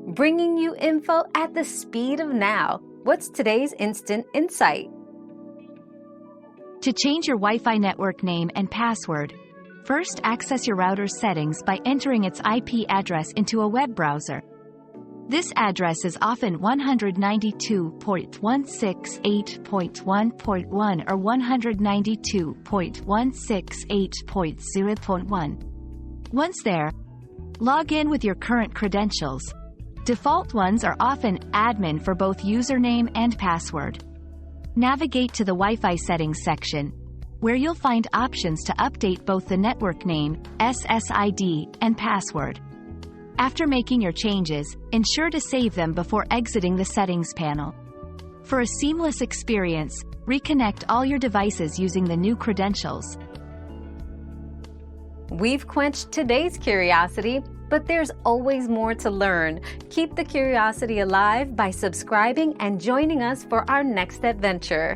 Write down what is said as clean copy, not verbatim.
bringing you info at the speed of now. What's today's instant insight? To change your Wi-Fi network name and password, first access your router's settings by entering its IP address into a web browser. This address is often 192.168.1.1 or 192.168.0.1. Once there, log in with your current credentials. Default ones are often admin for both username and password. Navigate to the Wi-Fi settings section, where you'll find options to update both the network name, SSID, and password. After making your changes, ensure to save them before exiting the settings panel. For a seamless experience, reconnect all your devices using the new credentials. We've quenched today's curiosity, but there's always more to learn. Keep the curiosity alive by subscribing and joining us for our next adventure.